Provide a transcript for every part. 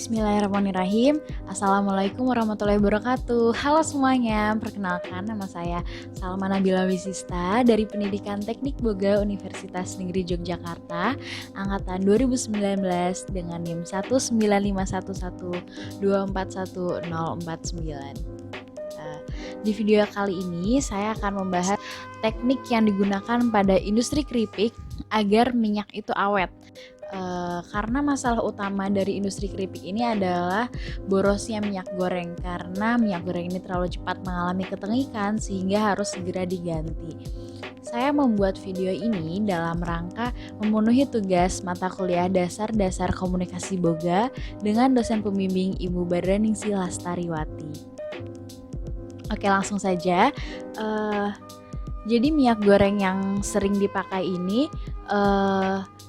Bismillahirrahmanirrahim. Assalamualaikum warahmatullahi wabarakatuh. Halo semuanya, perkenalkan nama saya Salma Nabila Wisista dari Pendidikan Teknik Boga Universitas Negeri Yogyakarta angkatan 2019 dengan NIM 19511241049. Di video kali ini saya akan membahas teknik yang digunakan pada industri keripik agar minyak itu awet. Karena masalah utama dari industri keripik ini adalah borosnya minyak goreng, karena minyak goreng ini terlalu cepat mengalami ketengikan sehingga harus segera diganti. Saya membuat video ini dalam rangka memenuhi tugas mata kuliah dasar komunikasi Boga dengan dosen pembimbing Ibu Bardaningsih Lastariwati. Oke, langsung saja. Jadi minyak goreng yang sering dipakai ini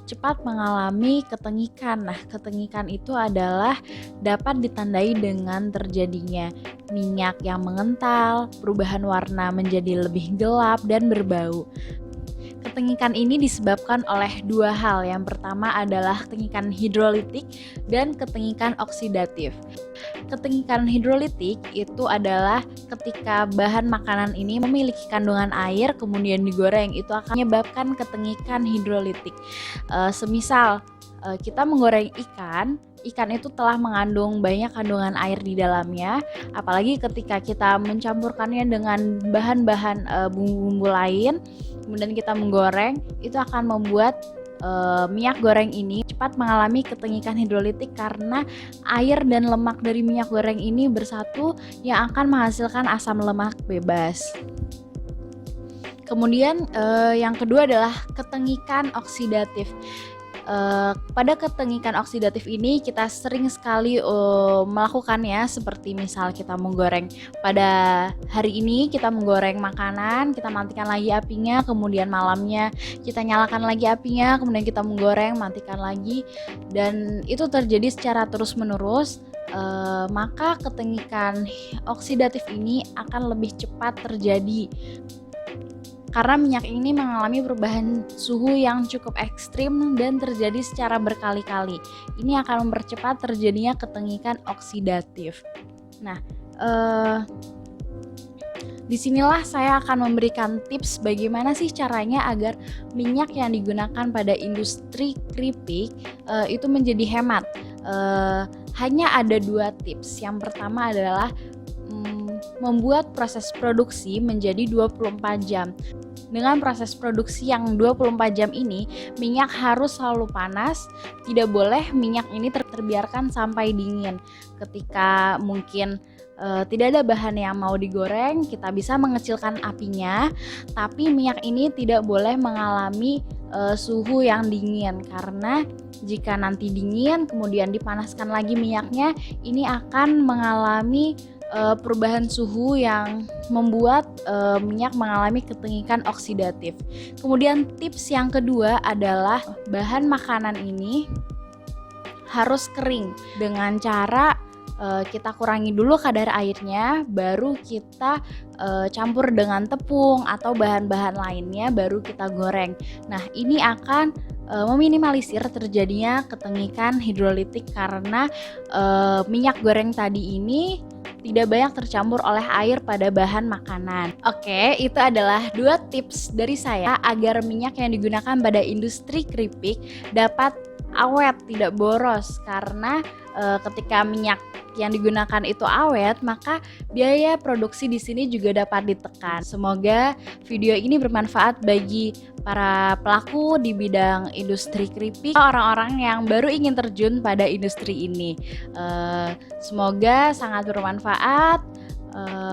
cepat mengalami ketengikan. Nah, ketengikan itu adalah dapat ditandai dengan terjadinya minyak yang mengental, perubahan warna menjadi lebih gelap dan berbau. Ketengikan ini disebabkan oleh dua hal. Yang pertama adalah ketengikan hidrolitik dan ketengikan oksidatif. Ketengikan hidrolitik itu adalah ketika bahan makanan ini memiliki kandungan air kemudian digoreng, itu akan menyebabkan ketengikan hidrolitik. Semisal kita menggoreng ikan itu telah mengandung banyak kandungan air di dalamnya, apalagi ketika kita mencampurkannya dengan bahan-bahan bumbu-bumbu lain, kemudian kita menggoreng, itu akan membuat minyak goreng ini cepat mengalami ketengikan hidrolitik karena air dan lemak dari minyak goreng ini bersatu yang akan menghasilkan asam lemak bebas. Kemudian yang kedua adalah ketengikan oksidatif. Pada ketengikan oksidatif ini kita sering sekali melakukannya, seperti misal kita menggoreng pada hari ini, kita menggoreng makanan, kita matikan lagi apinya, kemudian malamnya kita nyalakan lagi apinya, kemudian kita menggoreng, matikan lagi, dan itu terjadi secara terus menerus. Maka ketengikan oksidatif ini akan lebih cepat terjadi karena minyak ini mengalami perubahan suhu yang cukup ekstrim dan terjadi secara berkali-kali. Ini akan mempercepat terjadinya ketengikan oksidatif. Nah, disinilah saya akan memberikan tips bagaimana sih caranya agar minyak yang digunakan pada industri keripik itu menjadi hemat. Hanya ada dua tips. Yang pertama adalah membuat proses produksi menjadi 24 jam. Dengan proses produksi yang 24 jam ini, minyak harus selalu panas, tidak boleh minyak ini terbiarkan sampai dingin. Ketika mungkin tidak ada bahan yang mau digoreng, kita bisa mengecilkan apinya, tapi minyak ini tidak boleh mengalami suhu yang dingin, karena jika nanti dingin kemudian dipanaskan lagi minyaknya, ini akan mengalami perubahan suhu yang membuat minyak mengalami ketengikan oksidatif. Kemudian tips yang kedua adalah bahan makanan ini harus kering dengan cara kita kurangi dulu kadar airnya, baru kita campur dengan tepung atau bahan-bahan lainnya, baru kita goreng. Nah, ini akan meminimalisir terjadinya ketengikan hidrolitik karena minyak goreng tadi ini tidak banyak tercampur oleh air pada bahan makanan. Oke, itu adalah dua tips dari saya agar minyak yang digunakan pada industri keripik dapat awet, tidak boros. Karena ketika minyak yang digunakan itu awet, maka biaya produksi di sini juga dapat ditekan. Semoga video ini bermanfaat bagi para pelaku di bidang industri keripik, orang-orang yang baru ingin terjun pada industri ini. Semoga sangat bermanfaat.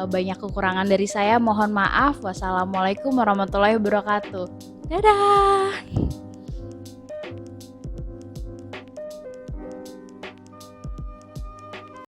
Banyak kekurangan dari saya, mohon maaf. Wassalamualaikum warahmatullahi wabarakatuh. Dadah.